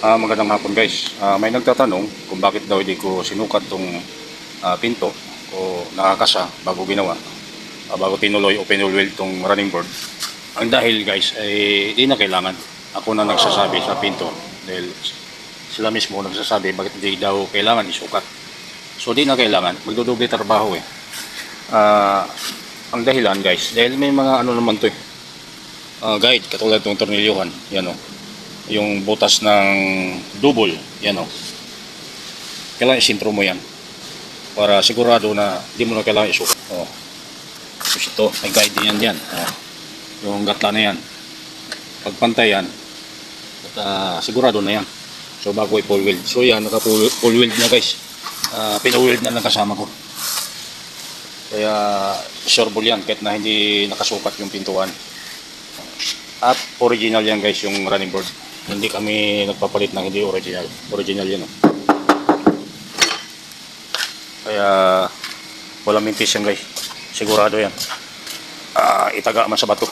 Magandang hapon guys. May nagtatanong kung bakit daw hindi ko sinukat tong pinto o nakakasa bago ginawa, bago tinuloy o pinulweld tong running board. Ang dahil guys ay di na kailangan. Ako na nagsasabi sa pinto dahil sila mismo nagsasabi bakit hindi daw kailangan isukat. So di na kailangan, magdudoble trabaho eh. Ang dahilan guys, dahil may mga ano naman to eh. Guide, katulad itong tornilyuhan, yan o. Yung butas ng double, yan o. Kailangan isintro mo yan para sigurado na di mo na kailangan isukat. O. Tapos ito, may guide din yan dyan. O. Yung gatla na yan. Pagpantay yan, at, sigurado na yan. So bago i-full weld. So yan, naka-full weld na guys. Pinu weld na lang kasama ko. Kaya sure ball yan kahit na hindi nakasukat yung pintuan. At original yan guys yung running board. Hindi kami nagpapalit ng hindi original. Original yan. Kaya walang mintis yan guys. Sigurado yan. Itaga man sa bato.